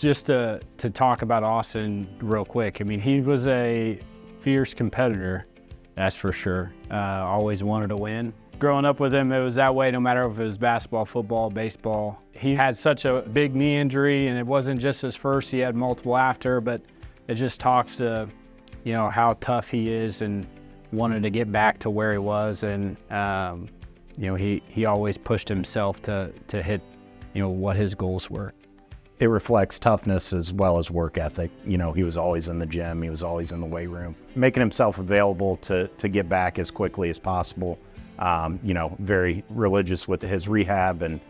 Just to talk about Austin real quick, I mean, he was a fierce competitor, that's for sure. Always wanted to win. Growing up with him, it was that way no matter if it was basketball, football, baseball. He had such a big knee injury, and it wasn't just his first, he had multiple after, but it just talks to, you know, how tough he is and wanted to get back to where he was. And, you know, he always pushed himself to hit, you know, what his goals were. It reflects toughness as well as work ethic. You know, he was always in the gym, he was always in the weight room, making himself available to get back as quickly as possible. You know, very religious with his rehab and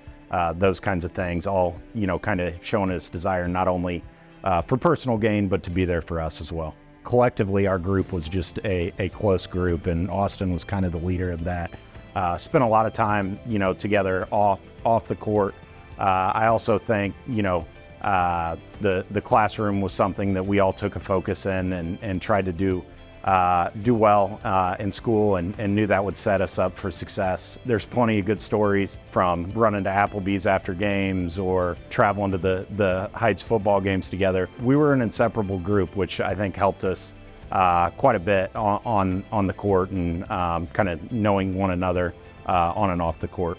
those kinds of things, all, you know, kind of showing his desire not only for personal gain, but to be there for us as well. Collectively, our group was just a close group, and Austin was kind of the leader of that. Spent a lot of time, you know, together off the court. I also think, you know, the classroom was something that we all took a focus in and tried to do well in school, and knew that would set us up for success. There's plenty of good stories, from running to Applebee's after games or traveling to the Heights football games together. We were an inseparable group, which I think helped us quite a bit on the court, and kind of knowing one another on and off the court.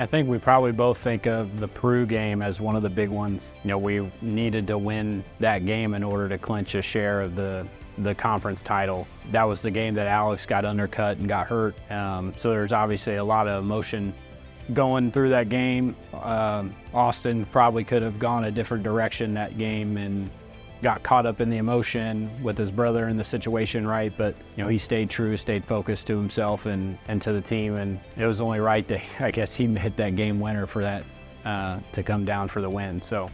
I think we probably both think of the Peru game as one of the big ones. You know, we needed to win that game in order to clinch a share of the conference title. That was the game that Alex got undercut and got hurt. So there's obviously a lot of emotion going through that game. Austin probably could have gone a different direction that game and got caught up in the emotion with his brother in the situation, right? But, you know, he stayed true, stayed focused to himself and to the team, and it was only right that, I guess, he hit that game winner for that, to come down for the win. So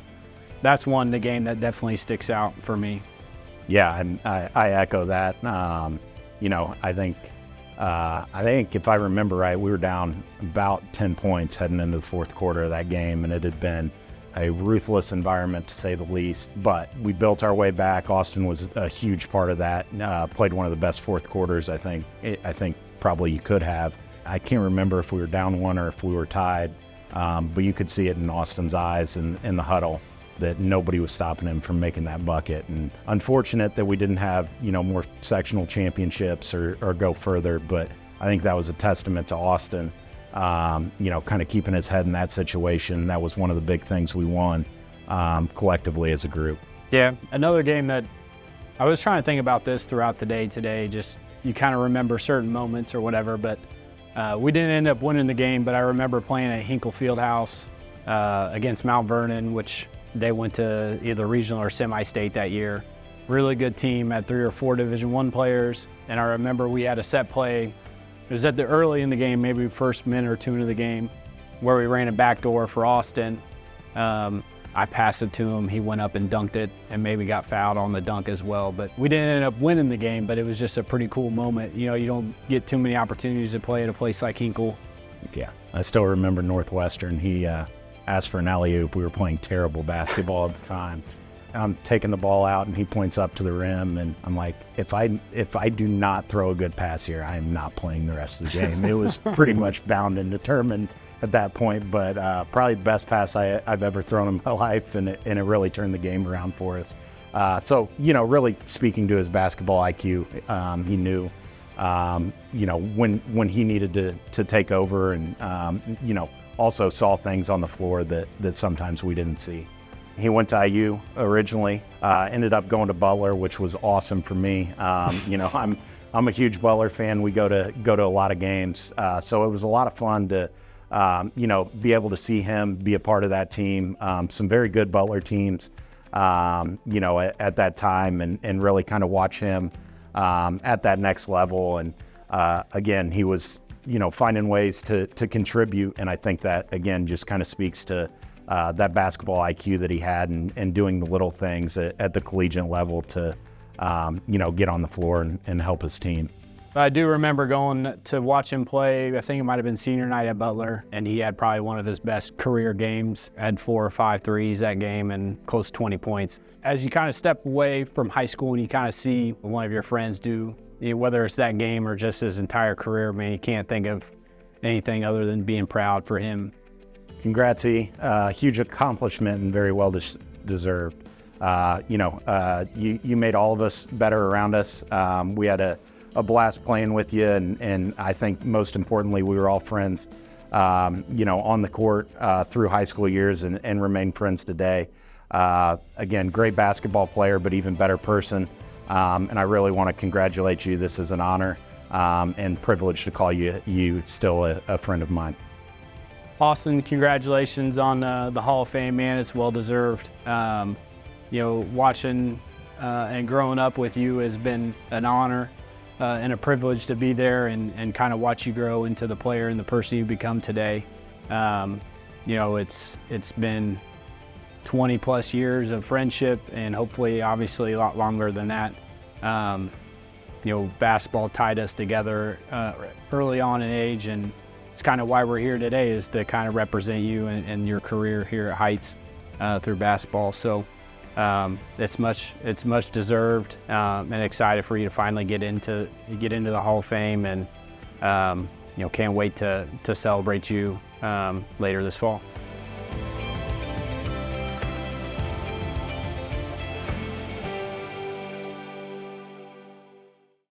that's the game that definitely sticks out for me. Yeah, and I echo that. You know, I think if I remember right, we were down about 10 points heading into the fourth quarter of that game, and it had been a ruthless environment, to say the least. But we built our way back. Austin was a huge part of that. Played one of the best fourth quarters, I think probably you could have. I can't remember if we were down one or if we were tied, but you could see it in Austin's eyes and in the huddle that nobody was stopping him from making that bucket. And unfortunate that we didn't have, you know, more sectional championships or go further, but I think that was a testament to Austin, you know, kind of keeping his head in that situation. That was one of the big things we won collectively as a group. Yeah, another game that I was trying to think about this throughout the day today, just you kind of remember certain moments or whatever, but we didn't end up winning the game, but I remember playing at Hinkle Fieldhouse against Mount Vernon, which they went to either regional or semi-state that year. Really good team, had 3 or 4 Division I players, and I remember we had a set play. It was at the early in the game, maybe first minute or 2 into the game, where we ran a backdoor for Austin. I passed it to him, he went up and dunked it, and maybe got fouled on the dunk as well. But we didn't end up winning the game, but it was just a pretty cool moment. You know, you don't get too many opportunities to play at a place like Hinkle. Yeah, I still remember Northwestern. He asked for an alley-oop. We were playing terrible basketball at the time. I'm taking the ball out, and he points up to the rim, and I'm like, if I do not throw a good pass here, I am not playing the rest of the game. It was pretty much bound and determined at that point, but probably the best pass I've ever thrown in my life, and it really turned the game around for us. So, you know, really speaking to his basketball IQ, he knew, you know, when he needed to take over, and, you know, also saw things on the floor that sometimes we didn't see. He went to IU originally, ended up going to Butler, which was awesome for me. You know, I'm a huge Butler fan. We go to a lot of games, so it was a lot of fun to, you know, be able to see him be a part of that team. Some very good Butler teams, you know, at that time, and really kind of watch him at that next level. And again, he was, you know, finding ways to contribute, and I think that again just kind of speaks to that basketball IQ that he had, and doing the little things at the collegiate level to, you know, get on the floor and help his team. I do remember going to watch him play. I think it might have been senior night at Butler, and he had probably one of his best career games. Had 4 or 5 threes that game and close to 20 points. As you kind of step away from high school and you kind of see one of your friends do, you know, whether it's that game or just his entire career, man, you can't think of anything other than being proud for him. Congrats, E. Huge accomplishment and very well deserved. You made all of us better around us. We had a blast playing with you, and I think most importantly, we were all friends, on the court through high school years and remain friends today. Again, great basketball player, but even better person. And I really want to congratulate you. This is an honor and privilege to call you still a friend of mine. Austin, congratulations on the Hall of Fame, man. It's well deserved. Watching and growing up with you has been an honor and a privilege to be there and kind of watch you grow into the player and the person you become today. It's been 20 plus years of friendship, and hopefully obviously a lot longer than that. Basketball tied us together early on in age, and it's kind of why we're here today, is to kind of represent you and your career here at Heights through basketball. So it's much deserved, and excited for you to finally get into the Hall of Fame, and can't wait to celebrate you later this fall.